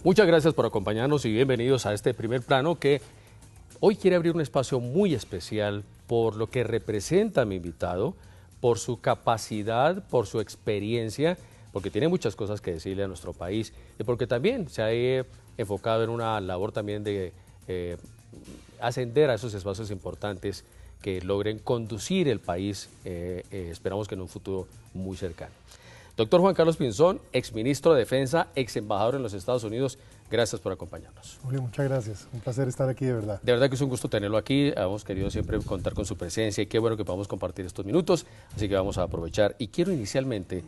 Muchas gracias por acompañarnos y bienvenidos a este primer plano que hoy quiere abrir un espacio muy especial por lo que representa a mi invitado, por su capacidad, por su experiencia, porque tiene muchas cosas que decirle a nuestro país y porque también se ha enfocado en una labor también de ascender a esos espacios importantes que logren conducir el país, esperamos que en un futuro muy cercano. Doctor Juan Carlos Pinzón, exministro de Defensa, ex embajador en los Estados Unidos, gracias por acompañarnos. Julio, muchas gracias, un placer estar aquí de verdad. De verdad que es un gusto tenerlo aquí, hemos querido siempre contar con su presencia y qué bueno que podamos compartir estos minutos, así que vamos a aprovechar. Y quiero inicialmente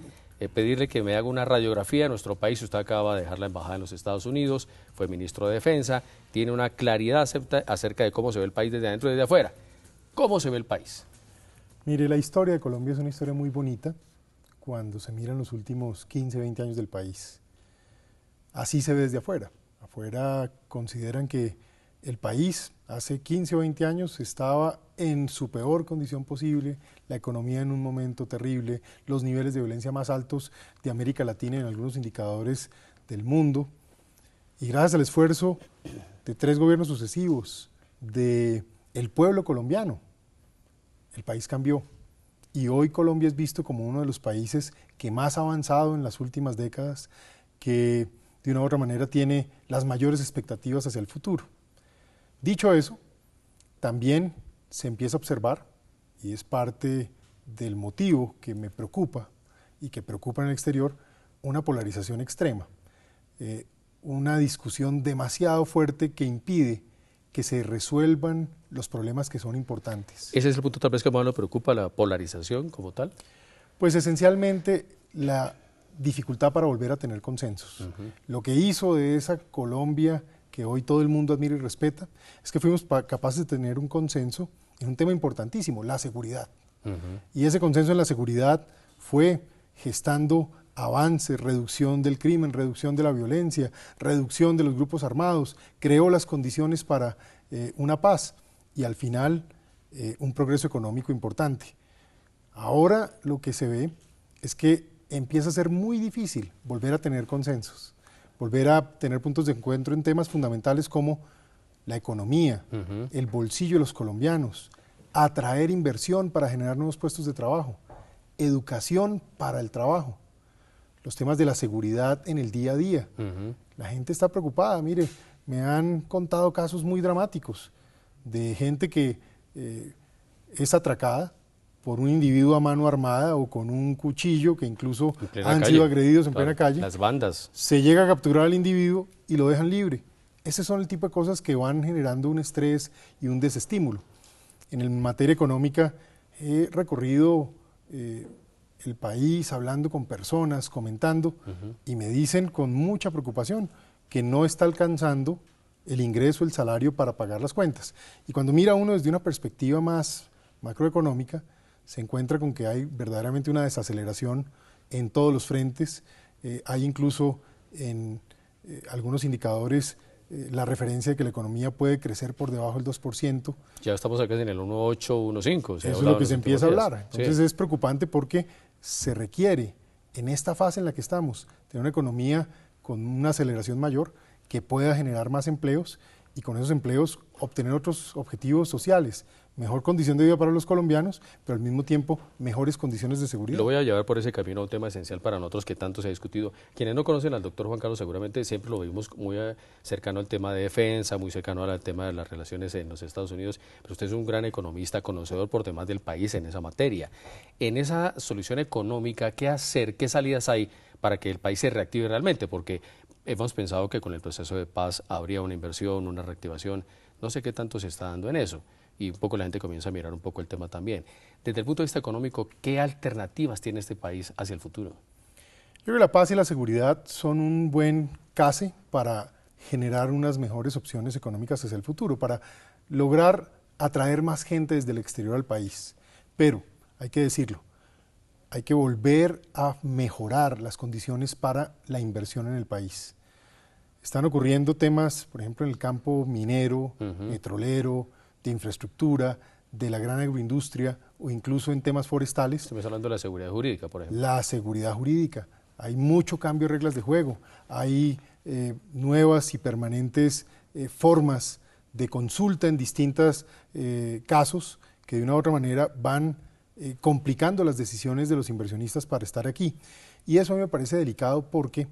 pedirle que me haga una radiografía de nuestro país. Usted acaba de dejar la embajada en los Estados Unidos, fue ministro de Defensa, tiene una claridad acerca de cómo se ve el país desde adentro y desde afuera. ¿Cómo se ve el país? Mire, la historia de Colombia es una historia muy bonita cuando se miran los últimos 15, 20 años del país. Así se ve desde afuera. Afuera consideran que el país hace 15 o 20 años estaba en su peor condición posible, la economía en un momento terrible, los niveles de violencia más altos de América Latina en algunos indicadores del mundo. Y gracias al esfuerzo de 3 gobiernos sucesivos, del pueblo colombiano, el país cambió. Y hoy Colombia es visto como uno de los países que más ha avanzado en las últimas décadas, que de una u otra manera tiene las mayores expectativas hacia el futuro. Dicho eso, también se empieza a observar, y es parte del motivo que me preocupa y que preocupa en el exterior, una polarización extrema, una discusión demasiado fuerte que impide que se resuelvan los problemas que son importantes. ¿Ese es el punto tal vez que más lo preocupa, la polarización como tal? Pues esencialmente la dificultad para volver a tener consensos. Lo que hizo de esa Colombia que hoy todo el mundo admira y respeta es que fuimos capaces de tener un consenso en un tema importantísimo, la seguridad. Y ese consenso en la seguridad fue gestando avances, reducción del crimen, reducción de la violencia, reducción de los grupos armados, creó las condiciones para una paz y al final un progreso económico importante. Ahora lo que se ve es que empieza a ser muy difícil volver a tener consensos, volver a tener puntos de encuentro en temas fundamentales como la economía, el bolsillo de los colombianos, atraer inversión para generar nuevos puestos de trabajo, educación para el trabajo, los temas de la seguridad en el día a día. La gente está preocupada, mire, me han contado casos muy dramáticos de gente que es atracada por un individuo a mano armada o con un cuchillo, que incluso han sido agredidos en plena calle. Las bandas. Se llega a capturar al individuo y lo dejan libre. Esos son el tipo de cosas que van generando un estrés y un desestímulo. En materia económica he recorrido el país hablando con personas, comentando, y me dicen con mucha preocupación que no está alcanzando el ingreso, el salario para pagar las cuentas. Y cuando mira uno desde una perspectiva más macroeconómica, se encuentra con que hay verdaderamente una desaceleración en todos los frentes. Hay incluso en algunos indicadores la referencia de que la economía puede crecer por debajo del 2%. Ya estamos acá en el 1,8, 1,5. Eso es lo que se empieza a hablar. Entonces es preocupante porque se requiere, en esta fase en la que estamos, tener una economía con una aceleración mayor que pueda generar más empleos y con esos empleos obtener otros objetivos sociales, mejor condición de vida para los colombianos, pero al mismo tiempo mejores condiciones de seguridad. Lo voy a llevar por ese camino a un tema esencial para nosotros que tanto se ha discutido. Quienes no conocen al doctor Juan Carlos seguramente siempre lo vimos muy cercano al tema de defensa, muy cercano al tema de las relaciones en los Estados Unidos, pero usted es un gran economista, conocedor por demás del país en esa materia. En esa solución económica, ¿qué hacer? ¿Qué salidas hay para que el país se reactive realmente? Porque hemos pensado que con el proceso de paz habría una inversión, una reactivación. No sé qué tanto se está dando en eso. Y un poco la gente comienza a mirar un poco el tema también. Desde el punto de vista económico, ¿qué alternativas tiene este país hacia el futuro? Yo creo que la paz y la seguridad son un buen case para generar unas mejores opciones económicas hacia el futuro, para lograr atraer más gente desde el exterior al país. Pero, hay que decirlo, hay que volver a mejorar las condiciones para la inversión en el país. Están ocurriendo temas, por ejemplo, en el campo minero, petrolero, de infraestructura, de la gran agroindustria o incluso en temas forestales. Estamos hablando de la seguridad jurídica, por ejemplo. La seguridad jurídica. Hay mucho cambio de reglas de juego. Hay nuevas y permanentes formas de consulta en distintos casos que de una u otra manera van complicando las decisiones de los inversionistas para estar aquí. Y eso a mí me parece delicado porque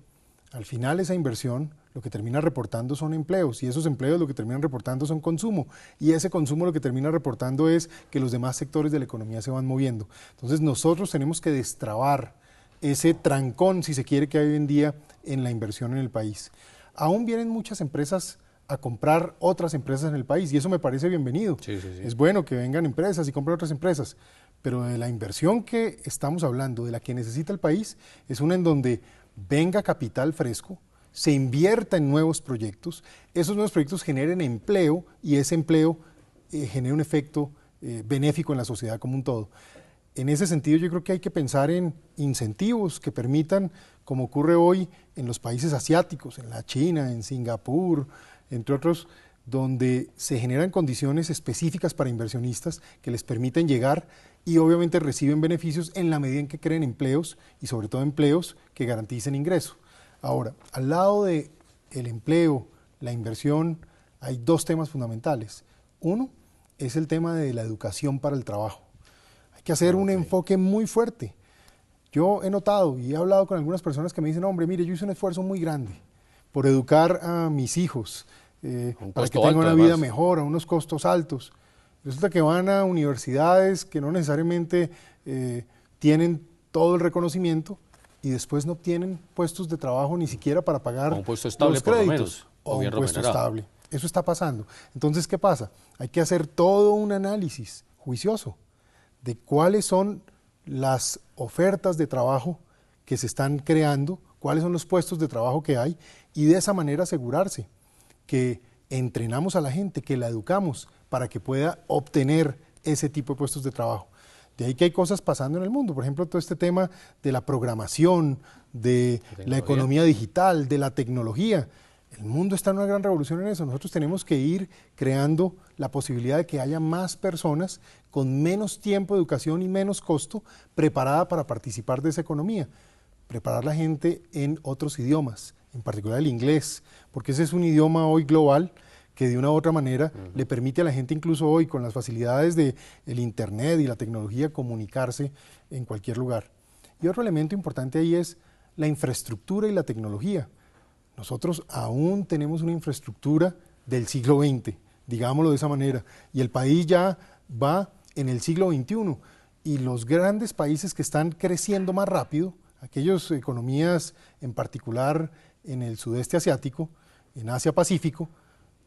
al final esa inversión lo que termina reportando son empleos y esos empleos lo que terminan reportando son consumo y ese consumo lo que termina reportando es que los demás sectores de la economía se van moviendo. Entonces nosotros tenemos que destrabar ese trancón, si se quiere, que hay hoy en día en la inversión en el país. Aún vienen muchas empresas a comprar otras empresas en el país y eso me parece bienvenido. Sí, sí, sí. Es bueno que vengan empresas y compren otras empresas, pero de la inversión que estamos hablando, de la que necesita el país, es una en donde venga capital fresco, se invierta en nuevos proyectos, esos nuevos proyectos generen empleo y ese empleo genere un efecto benéfico en la sociedad como un todo. En ese sentido yo creo que hay que pensar en incentivos que permitan, como ocurre hoy en los países asiáticos, en la China, en Singapur, entre otros, donde se generan condiciones específicas para inversionistas que les permiten llegar y obviamente reciben beneficios en la medida en que creen empleos y sobre todo empleos que garanticen ingreso. Ahora, al lado del empleo, la inversión, hay dos temas fundamentales. Uno es el tema de la educación para el trabajo. Hay que hacer un enfoque muy fuerte. Yo he notado y he hablado con algunas personas que me dicen, hombre, mire, yo hice un esfuerzo muy grande por educar a mis hijos, para que tengan una vida mejor, a unos costos altos. Resulta que van a universidades que no necesariamente tienen todo el reconocimiento y después no obtienen puestos de trabajo ni siquiera para pagar un puesto estable, los créditos, por lo menos, o un puesto estable. Eso está pasando. Entonces, ¿qué pasa? Hay que hacer todo un análisis juicioso de cuáles son las ofertas de trabajo que se están creando, cuáles son los puestos de trabajo que hay y de esa manera asegurarse que entrenamos a la gente, que la educamos para que pueda obtener ese tipo de puestos de trabajo. De ahí que hay cosas pasando en el mundo, por ejemplo, todo este tema de la programación, de la economía digital, de la tecnología. El mundo está en una gran revolución en eso. Nosotros tenemos que ir creando la posibilidad de que haya más personas con menos tiempo de educación y menos costo preparada para participar de esa economía. Preparar la gente en otros idiomas, en particular el inglés, porque ese es un idioma hoy global que de una u otra manera le permite a la gente incluso hoy con las facilidades del internet y la tecnología comunicarse en cualquier lugar. Y otro elemento importante ahí es la infraestructura y la tecnología. Nosotros aún tenemos una infraestructura del siglo XX, digámoslo de esa manera, y el país ya va en el siglo XXI y los grandes países que están creciendo más rápido, aquellas economías en particular en el sudeste asiático, en Asia-Pacífico,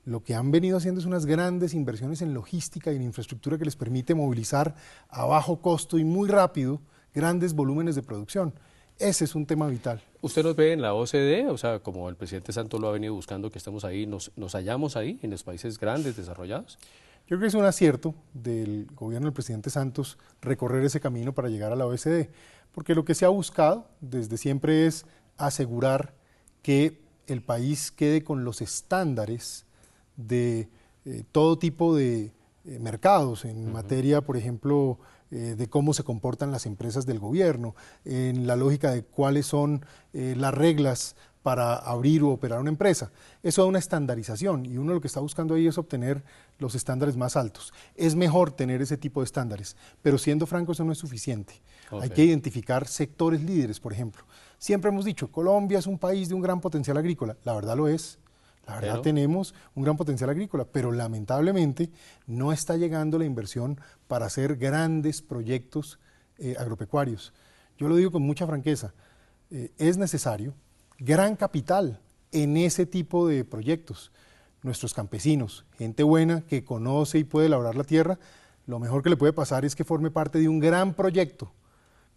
lo que han venido haciendo es unas grandes inversiones en logística y en infraestructura que les permite movilizar a bajo costo y muy rápido grandes volúmenes de producción. Ese es un tema vital. ¿Usted nos ve en la OCDE? O sea, como el presidente Santos lo ha venido buscando, que estemos ahí, ¿nos hallamos ahí, en los países grandes, desarrollados? Yo creo que es un acierto del gobierno del presidente Santos recorrer ese camino para llegar a la OCDE, porque lo que se ha buscado desde siempre es asegurar que el país quede con los estándares de todo tipo de mercados en materia, por ejemplo, de cómo se comportan las empresas del gobierno, en la lógica de cuáles son las reglas para abrir o operar una empresa. Eso da una estandarización y uno lo que está buscando ahí es obtener los estándares más altos. Es mejor tener ese tipo de estándares, pero siendo franco eso no es suficiente. Hay que identificar sectores líderes, por ejemplo. Siempre hemos dicho, Colombia es un país de un gran potencial agrícola, la verdad lo es. La verdad tenemos un gran potencial agrícola, pero lamentablemente no está llegando la inversión para hacer grandes proyectos agropecuarios. Yo lo digo con mucha franqueza, es necesario gran capital en ese tipo de proyectos. Nuestros campesinos, gente buena que conoce y puede labrar la tierra, lo mejor que le puede pasar es que forme parte de un gran proyecto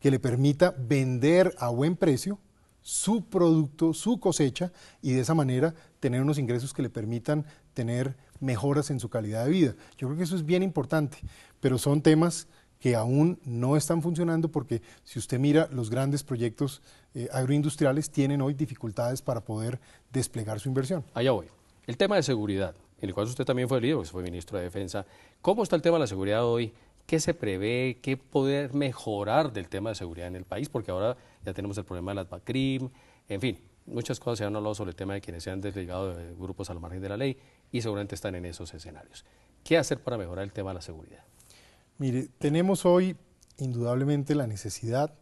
que le permita vender a buen precio su producto, su cosecha, y de esa manera tener unos ingresos que le permitan tener mejoras en su calidad de vida. Yo creo que eso es bien importante, pero son temas que aún no están funcionando porque si usted mira los grandes proyectos agroindustriales tienen hoy dificultades para poder desplegar su inversión. Allá voy. El tema de seguridad, en el cual usted también fue líder, porque fue ministro de Defensa. ¿Cómo está el tema de la seguridad hoy? ¿Qué se prevé? ¿Qué poder mejorar del tema de seguridad en el país? Porque ahora ya tenemos el problema de las BACRIM, en fin, muchas cosas se han hablado sobre el tema de quienes se han desligado de grupos al margen de la ley y seguramente están en esos escenarios. ¿Qué hacer para mejorar el tema de la seguridad? Mire, tenemos hoy indudablemente la necesidad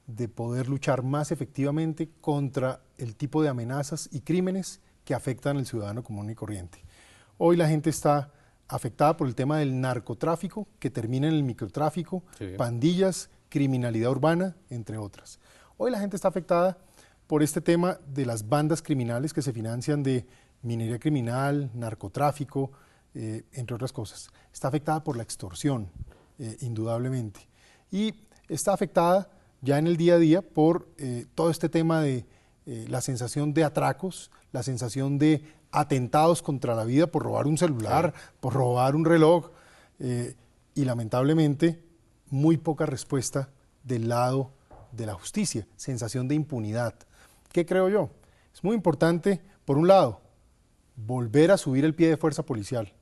de poder luchar más efectivamente contra el tipo de amenazas y crímenes que afectan al ciudadano común y corriente. Hoy la gente está afectada por el tema del narcotráfico, que termina en el microtráfico, sí, pandillas, criminalidad urbana, entre otras. Hoy la gente está afectada por este tema de las bandas criminales que se financian de minería criminal, narcotráfico, entre otras cosas. Está afectada por la extorsión, indudablemente. Y está afectada ya en el día a día por todo este tema de la sensación de atracos, la sensación de atentados contra la vida por robar un celular, sí, por robar un reloj, y lamentablemente muy poca respuesta del lado de la justicia, sensación de impunidad. ¿Qué creo yo? Es muy importante, por un lado, volver a subir el pie de fuerza policial.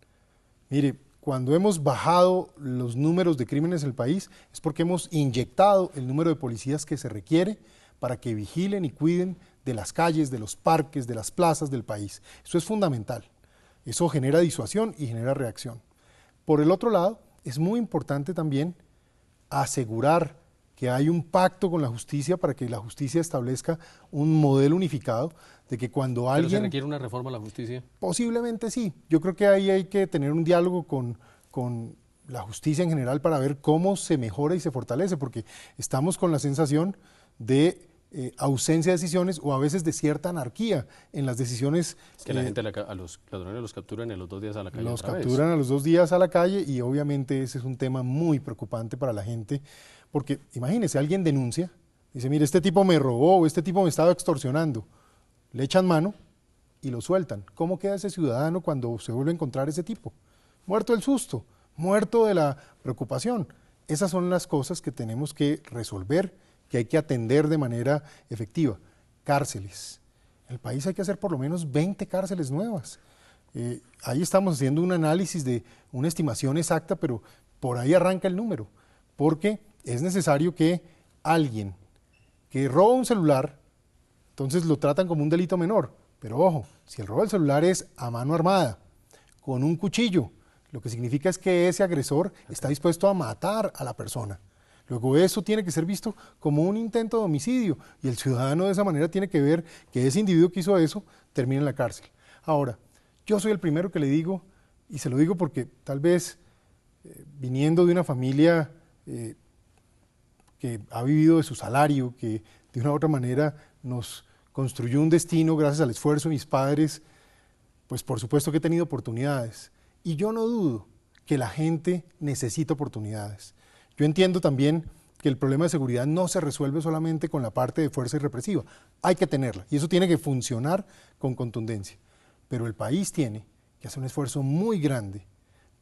Mire, cuando hemos bajado los números de crímenes en el país es porque hemos inyectado el número de policías que se requiere para que vigilen y cuiden de las calles, de los parques, de las plazas del país. Eso es fundamental. Eso genera disuasión y genera reacción. Por el otro lado, es muy importante también asegurar que hay un pacto con la justicia para que la justicia establezca un modelo unificado de que cuando alguien... ¿Pero se requiere una reforma a la justicia? Posiblemente sí. Yo creo que ahí hay que tener un diálogo con la justicia en general para ver cómo se mejora y se fortalece, porque estamos con la sensación de ausencia de decisiones o a veces de cierta anarquía en las decisiones. Es que la gente a los ladrones los capturan en los 2 días a la calle. Los capturan a los 2 días a la calle y obviamente ese es un tema muy preocupante para la gente, porque imagínese, alguien denuncia, dice, mire, este tipo me robó o este tipo me estaba extorsionando, le echan mano y lo sueltan. ¿Cómo queda ese ciudadano cuando se vuelve a encontrar ese tipo? Muerto del susto, muerto de la preocupación. Esas son las cosas que tenemos que resolver, que hay que atender de manera efectiva. Cárceles. En el país hay que hacer por lo menos 20 cárceles nuevas. Ahí estamos haciendo un análisis de una estimación exacta, pero por ahí arranca el número, porque es necesario que alguien que roba un celular, entonces lo tratan como un delito menor, pero ojo, si el robo del celular es a mano armada, con un cuchillo, lo que significa es que ese agresor está dispuesto a matar a la persona. Luego eso tiene que ser visto como un intento de homicidio y el ciudadano de esa manera tiene que ver que ese individuo que hizo eso termina en la cárcel. Ahora, yo soy el primero que le digo, y se lo digo porque tal vez viniendo de una familia que ha vivido de su salario, que de una u otra manera nos construyó un destino gracias al esfuerzo de mis padres, pues por supuesto que he tenido oportunidades. Y yo no dudo que la gente necesita oportunidades. Yo entiendo también que el problema de seguridad no se resuelve solamente con la parte de fuerza y represiva. Hay que tenerla y eso tiene que funcionar con contundencia. Pero el país tiene que hacer un esfuerzo muy grande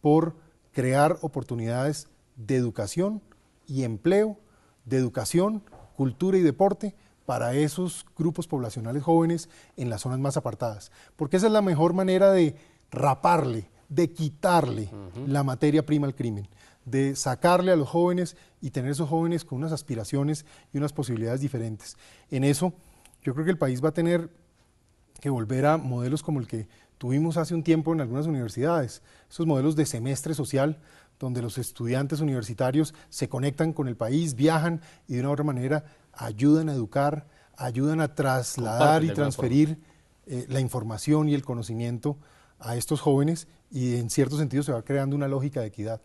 por crear oportunidades de educación y empleo, de educación, cultura y deporte para esos grupos poblacionales jóvenes en las zonas más apartadas. Porque esa es la mejor manera de raparle, de quitarle la materia prima al crimen, de sacarle a los jóvenes y tener esos jóvenes con unas aspiraciones y unas posibilidades diferentes. En eso, yo creo que el país va a tener que volver a modelos como el que tuvimos hace un tiempo en algunas universidades, esos modelos de semestre social, donde los estudiantes universitarios se conectan con el país, viajan y de una u otra manera ayudan a educar, ayudan a trasladar y transferir la información y el conocimiento a estos jóvenes y en cierto sentido se va creando una lógica de equidad.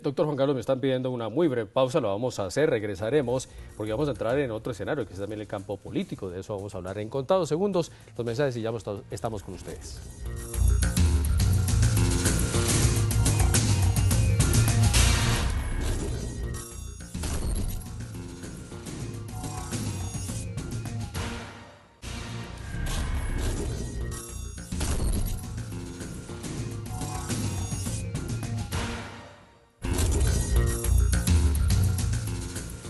Doctor Juan Carlos, me están pidiendo una muy breve pausa, lo vamos a hacer, regresaremos porque vamos a entrar en otro escenario que es también el campo político, de eso vamos a hablar en contados segundos, los mensajes y ya estamos con ustedes.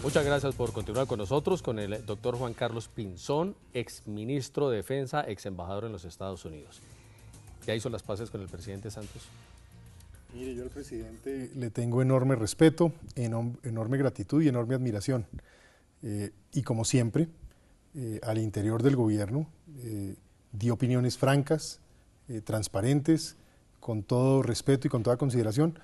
Muchas gracias por continuar con nosotros, con el doctor Juan Carlos Pinzón, exministro de Defensa, ex embajador en los Estados Unidos. ¿Ya hizo las paces con el presidente Santos? Mire, yo al presidente le tengo enorme respeto, enorme gratitud y enorme admiración. Y como siempre, al interior del gobierno, di opiniones francas, transparentes, con todo respeto y con toda consideración,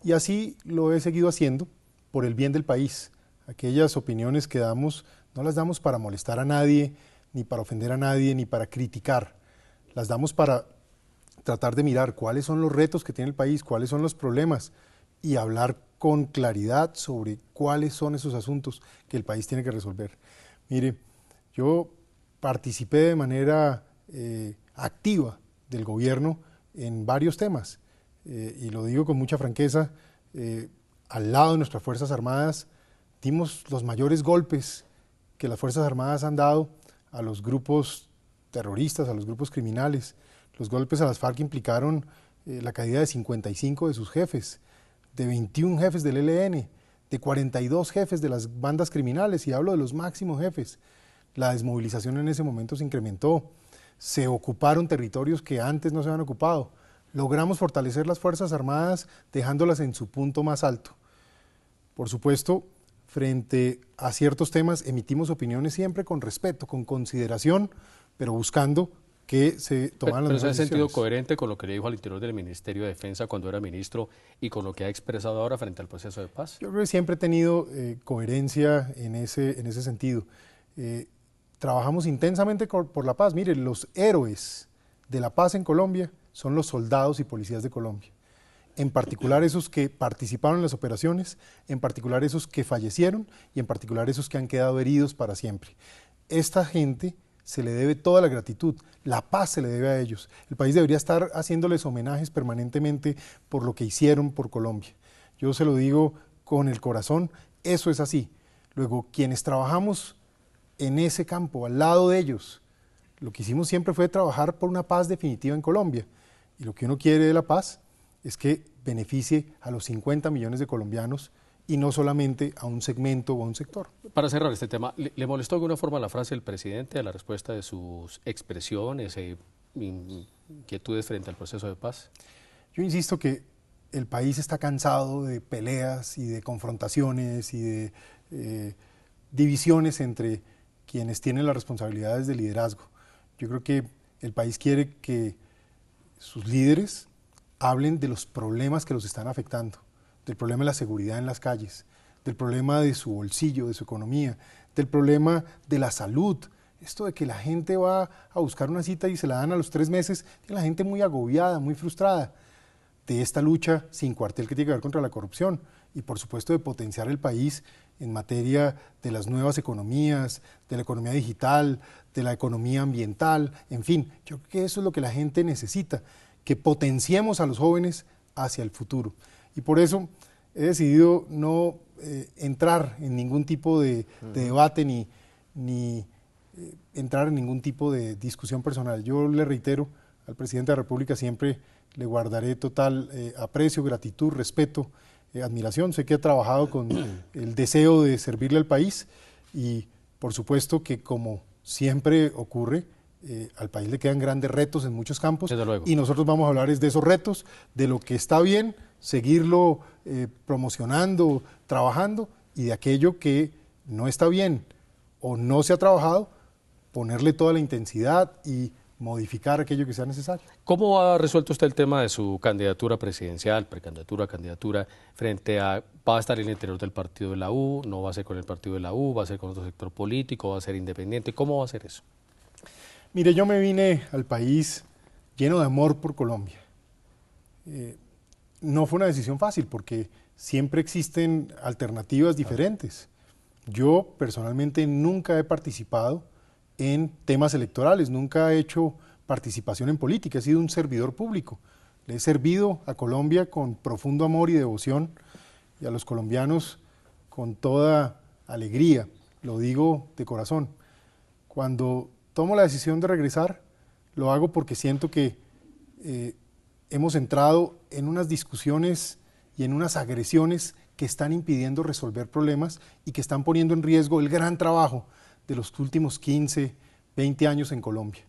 y así lo he seguido haciendo por el bien del país. Aquellas opiniones que damos, no las damos para molestar a nadie, ni para ofender a nadie, ni para criticar. Las damos para tratar de mirar cuáles son los retos que tiene el país, cuáles son los problemas, y hablar con claridad sobre cuáles son esos asuntos que el país tiene que resolver. Mire, yo participé de manera activa del gobierno en varios temas, y lo digo con mucha franqueza, al lado de nuestras Fuerzas Armadas dimos los mayores golpes que las Fuerzas Armadas han dado a los grupos terroristas, a los grupos criminales. Los golpes a las FARC implicaron la caída de 55 de sus jefes, de 21 jefes del ELN, de 42 jefes de las bandas criminales, y hablo de los máximos jefes. La desmovilización en ese momento se incrementó, se ocuparon territorios que antes no se habían ocupado. Logramos fortalecer las Fuerzas Armadas dejándolas en su punto más alto. Por supuesto, frente a ciertos temas emitimos opiniones siempre con respeto, con consideración, pero buscando que se tomaran las mejores decisiones. Pero ¿es en sentido coherente con lo que le dijo al interior del Ministerio de Defensa cuando era ministro y con lo que ha expresado ahora frente al proceso de paz? Yo creo que siempre he tenido coherencia en ese sentido. Trabajamos intensamente por la paz. Mire, los héroes de la paz en Colombia son los soldados y policías de Colombia. En particular esos que participaron en las operaciones, en particular esos que fallecieron y en particular esos que han quedado heridos para siempre. Esta gente se le debe toda la gratitud, la paz se le debe a ellos. El país debería estar haciéndoles homenajes permanentemente por lo que hicieron por Colombia. Yo se lo digo con el corazón, eso es así. Luego, quienes trabajamos en ese campo, al lado de ellos, lo que hicimos siempre fue trabajar por una paz definitiva en Colombia. Y lo que uno quiere de la paz es que beneficie a los 50 millones de colombianos y no solamente a un segmento o a un sector. Para cerrar este tema, ¿le molestó de alguna forma la frase del presidente a la respuesta de sus expresiones e inquietudes frente al proceso de paz? Yo insisto que el país está cansado de peleas y de confrontaciones y de divisiones entre quienes tienen las responsabilidades de liderazgo. Yo creo que el país quiere que sus líderes hablen de los problemas que los están afectando, del problema de la seguridad en las calles, del problema de su bolsillo, de su economía, del problema de la salud. Esto de que la gente va a buscar una cita y se la dan a los 3 meses, tiene la gente muy agobiada, muy frustrada. De esta lucha sin cuartel que tiene que ver contra la corrupción y por supuesto de potenciar el país en materia de las nuevas economías, de la economía digital, de la economía ambiental, en fin, yo creo que eso es lo que la gente necesita, que potenciemos a los jóvenes hacia el futuro. Y por eso he decidido no entrar en ningún tipo de debate ni entrar en ningún tipo de discusión personal. Yo le reitero al presidente de la República, siempre le guardaré total aprecio, gratitud, respeto, admiración. Sé que ha trabajado con el deseo de servirle al país y por supuesto que, como siempre ocurre, al país le quedan grandes retos en muchos campos y nosotros vamos a hablar de esos retos, de lo que está bien, seguirlo promocionando, trabajando, y de aquello que no está bien o no se ha trabajado, ponerle toda la intensidad y modificar aquello que sea necesario. ¿Cómo ha resuelto usted el tema de su candidatura presidencial, precandidatura, candidatura, frente a, va a estar en el interior del partido de la U, no va a ser con el partido de la U, va a ser con otro sector político, va a ser independiente? ¿Cómo va a ser eso? Mire, yo me vine al país lleno de amor por Colombia. No fue una decisión fácil porque siempre existen alternativas diferentes. Yo personalmente nunca he participado en temas electorales, nunca he hecho participación en política, he sido un servidor público. Le he servido a Colombia con profundo amor y devoción y a los colombianos con toda alegría, lo digo de corazón. Cuando tomo la decisión de regresar, lo hago porque siento que hemos entrado en unas discusiones y en unas agresiones que están impidiendo resolver problemas y que están poniendo en riesgo el gran trabajo de los últimos 15, 20 años en Colombia.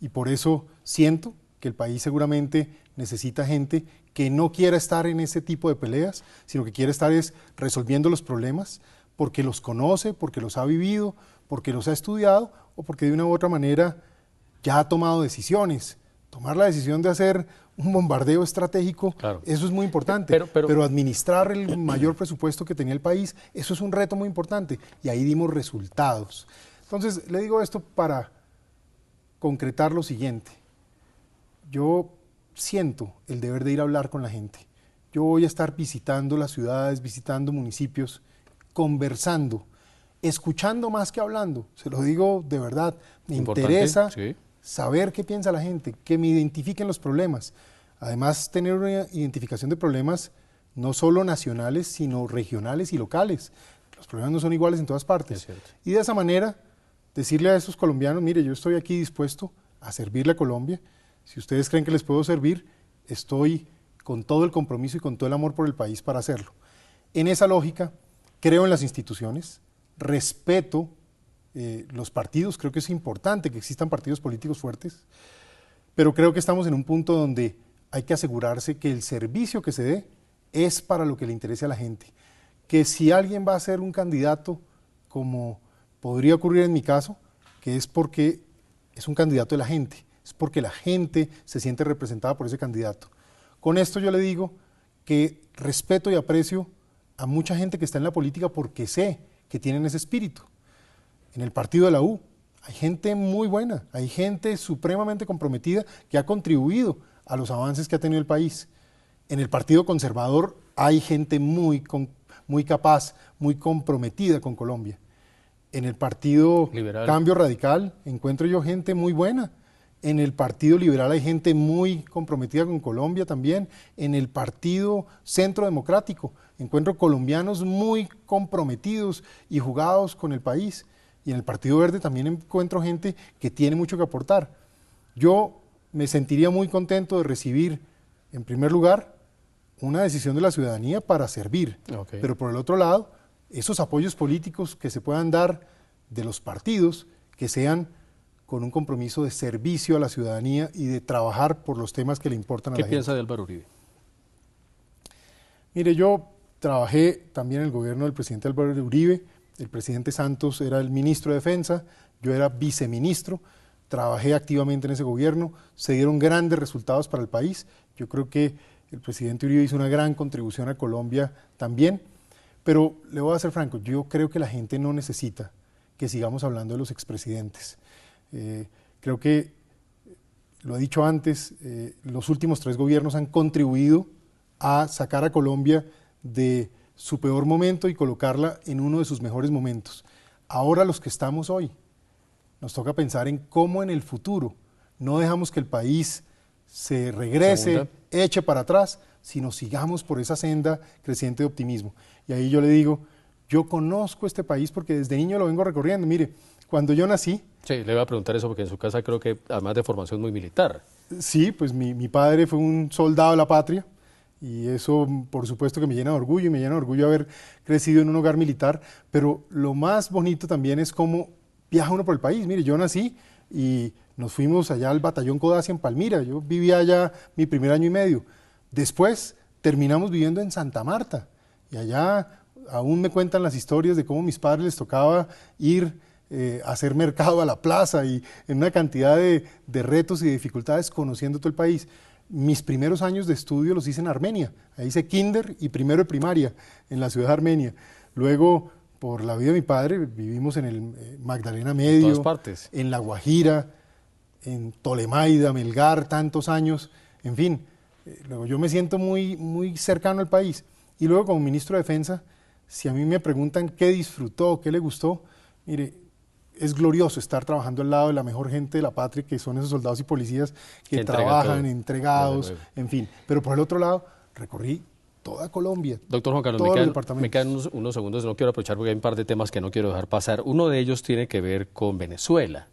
Y por eso siento que el país seguramente necesita gente que no quiera estar en ese tipo de peleas, sino que quiere estar resolviendo los problemas porque los conoce, porque los ha vivido, porque los ha estudiado o porque de una u otra manera ya ha tomado decisiones. Tomar la decisión de hacer un bombardeo estratégico, claro, eso es muy importante, pero administrar el mayor presupuesto que tenía el país, eso es un reto muy importante, y ahí dimos resultados. Entonces, le digo esto para concretar lo siguiente. Yo siento el deber de ir a hablar con la gente. Yo voy a estar visitando las ciudades, visitando municipios, conversando, escuchando más que hablando. Se lo digo de verdad, me interesa saber qué piensa la gente, que me identifiquen los problemas. Además, tener una identificación de problemas no solo nacionales, sino regionales y locales. Los problemas no son iguales en todas partes. Y de esa manera, decirle a esos colombianos, mire, yo estoy aquí dispuesto a servirle a Colombia. Si ustedes creen que les puedo servir, estoy con todo el compromiso y con todo el amor por el país para hacerlo. En esa lógica, creo en las instituciones, respeto los partidos, creo que es importante que existan partidos políticos fuertes, pero creo que estamos en un punto donde hay que asegurarse que el servicio que se dé es para lo que le interese a la gente. Que si alguien va a ser un candidato, como podría ocurrir en mi caso, que es porque es un candidato de la gente, es porque la gente se siente representada por ese candidato. Con esto yo le digo que respeto y aprecio a mucha gente que está en la política porque sé que tienen ese espíritu. En el partido de la U hay gente muy buena, hay gente supremamente comprometida que ha contribuido a los avances que ha tenido el país. En el Partido Conservador hay gente muy capaz, muy comprometida con Colombia. En el Partido Liberal. Cambio Radical encuentro yo gente muy buena. En el Partido Liberal hay gente muy comprometida con Colombia también. En el Partido Centro Democrático encuentro colombianos muy comprometidos y jugados con el país. Y en el Partido Verde también encuentro gente que tiene mucho que aportar. Yo me sentiría muy contento de recibir, en primer lugar, una decisión de la ciudadanía para servir. Pero por el otro lado, esos apoyos políticos que se puedan dar de los partidos, que sean con un compromiso de servicio a la ciudadanía y de trabajar por los temas que le importan a la gente. ¿Qué piensa de Álvaro Uribe? Mire, yo trabajé también en el gobierno del presidente Álvaro Uribe. El presidente Santos era el ministro de Defensa, yo era viceministro, trabajé activamente en ese gobierno, se dieron grandes resultados para el país. Yo creo que el presidente Uribe hizo una gran contribución a Colombia también, pero le voy a ser franco, yo creo que la gente no necesita que sigamos hablando de los expresidentes. Creo que, lo he dicho antes, los últimos 3 gobiernos han contribuido a sacar a Colombia de su peor momento y colocarla en uno de sus mejores momentos. Ahora los que estamos hoy, nos toca pensar en cómo en el futuro no dejamos que el país se regrese, eche para atrás, sino sigamos por esa senda creciente de optimismo. Y ahí yo le digo, yo conozco este país porque desde niño lo vengo recorriendo. Mire, cuando yo nací... Sí, le iba a preguntar eso porque en su casa creo que además de formación muy militar. Sí, pues mi padre fue un soldado de la patria. Y eso, por supuesto, que me llena de orgullo, y me llena de orgullo haber crecido en un hogar militar, pero lo más bonito también es cómo viaja uno por el país. Mire, yo nací y nos fuimos allá al batallón Codazzi en Palmira, yo vivía allá mi primer año y medio. Después terminamos viviendo en Santa Marta, y allá aún me cuentan las historias de cómo a mis padres les tocaba ir a hacer mercado a la plaza, y en una cantidad de retos y de dificultades conociendo todo el país. Mis primeros años de estudio los hice en Armenia, ahí hice kinder y primero de primaria en la ciudad de Armenia. Luego, por la vida de mi padre, vivimos en el Magdalena Medio, en todas partes, en La Guajira, en Tolemaida, Melgar, tantos años, en fin. Luego yo me siento muy cercano al país. Y luego, como ministro de Defensa, si a mí me preguntan qué disfrutó, qué le gustó, mire, es glorioso estar trabajando al lado de la mejor gente de la patria, que son esos soldados y policías que trabajan entregados, en fin. Pero por el otro lado, recorrí toda Colombia. Doctor Juan Carlos, me quedan unos segundos, no quiero aprovechar porque hay un par de temas que no quiero dejar pasar. Uno de ellos tiene que ver con Venezuela,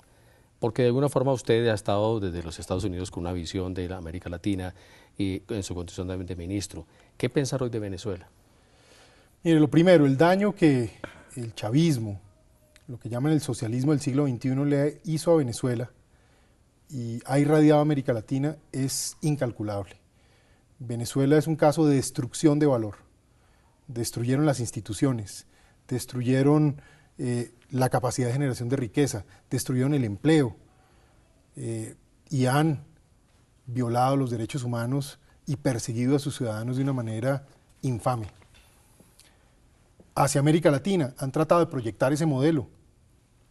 porque de alguna forma usted ha estado desde los Estados Unidos con una visión de la América Latina y en su condición de ministro. ¿Qué pensar hoy de Venezuela? Mire, lo primero, el daño que el chavismo, lo que llaman el socialismo del siglo XXI, le hizo a Venezuela y ha irradiado a América Latina es incalculable. Venezuela es un caso de destrucción de valor. Destruyeron las instituciones, destruyeron la capacidad de generación de riqueza, destruyeron el empleo y han violado los derechos humanos y perseguido a sus ciudadanos de una manera infame. Hacia América Latina han tratado de proyectar ese modelo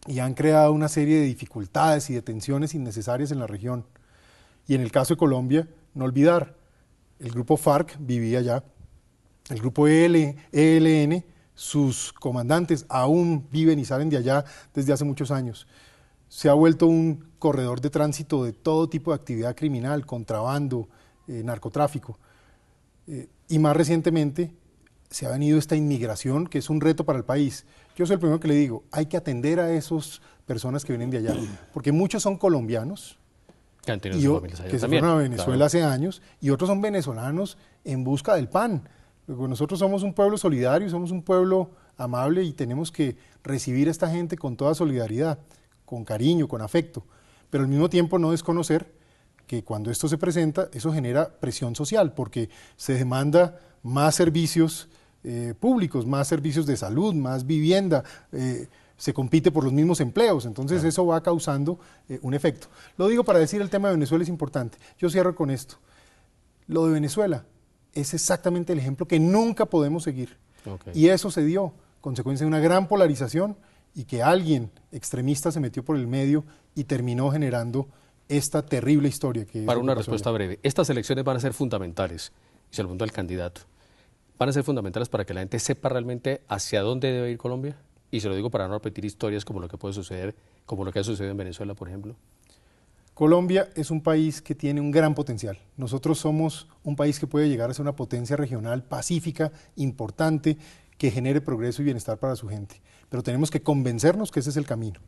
y han creado una serie de dificultades y de tensiones innecesarias en la región. Y en el caso de Colombia, no olvidar, el grupo FARC vivía allá, el grupo ELN, sus comandantes aún viven y salen de allá desde hace muchos años. Se ha vuelto un corredor de tránsito de todo tipo de actividad criminal, contrabando, narcotráfico. Y más recientemente se ha venido esta inmigración, que es un reto para el país. Yo soy el primero que le digo, hay que atender a esas personas que vienen de allá, porque muchos son colombianos, que se fueron a Venezuela hace años, y otros son venezolanos en busca del pan. Nosotros somos un pueblo solidario, somos un pueblo amable y tenemos que recibir a esta gente con toda solidaridad, con cariño, con afecto, pero al mismo tiempo no desconocer que cuando esto se presenta, eso genera presión social, porque se demanda más servicios públicos, más servicios de salud, más vivienda, se compite por los mismos empleos, entonces claro, eso va causando un efecto. Lo digo para decir, el tema de Venezuela es importante. Yo cierro con esto. Lo de Venezuela es exactamente el ejemplo que nunca podemos seguir. Y eso se dio consecuencia de una gran polarización y que alguien extremista se metió por el medio y terminó generando esta terrible historia. Para una respuesta breve, estas elecciones van a ser fundamentales, y se lo pregunto al candidato, ¿van a ser fundamentales para que la gente sepa realmente hacia dónde debe ir Colombia? Y se lo digo para no repetir historias como lo que puede suceder, como lo que ha sucedido en Venezuela, por ejemplo. Colombia es un país que tiene un gran potencial. Nosotros somos un país que puede llegar a ser una potencia regional pacífica, importante, que genere progreso y bienestar para su gente. Pero tenemos que convencernos que ese es el camino,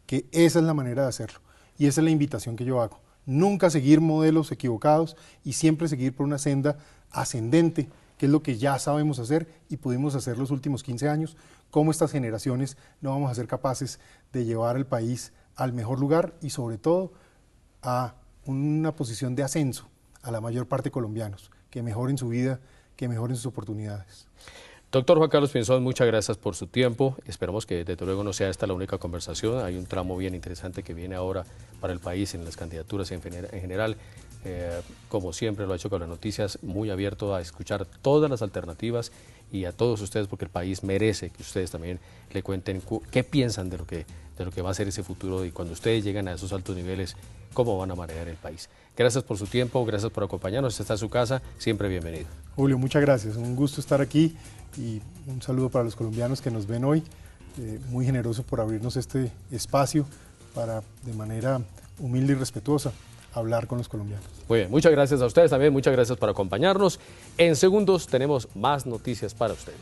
que esa es la manera de hacerlo. Y esa es la invitación que yo hago. Nunca seguir modelos equivocados y siempre seguir por una senda ascendente, que es lo que ya sabemos hacer y pudimos hacer los últimos 15 años. Cómo estas generaciones no vamos a ser capaces de llevar al país al mejor lugar y sobre todo a una posición de ascenso a la mayor parte de colombianos, que mejoren su vida, que mejoren sus oportunidades. Doctor Juan Carlos Pinzón, muchas gracias por su tiempo. Esperamos que desde luego no sea esta la única conversación. Hay un tramo bien interesante que viene ahora para el país en las candidaturas en general. Como siempre lo ha hecho con las noticias, muy abierto a escuchar todas las alternativas y a todos ustedes, porque el país merece que ustedes también le cuenten qué piensan de lo que va a ser ese futuro y cuando ustedes llegan a esos altos niveles, cómo van a manejar el país. Gracias por su tiempo, gracias por acompañarnos. Esta es su casa, siempre bienvenido. Julio, muchas gracias. Un gusto estar aquí y un saludo para los colombianos que nos ven hoy. Muy generoso por abrirnos este espacio para, de manera humilde y respetuosa, hablar con los colombianos. Muy bien, muchas gracias a ustedes también, muchas gracias por acompañarnos. En segundos tenemos más noticias para ustedes.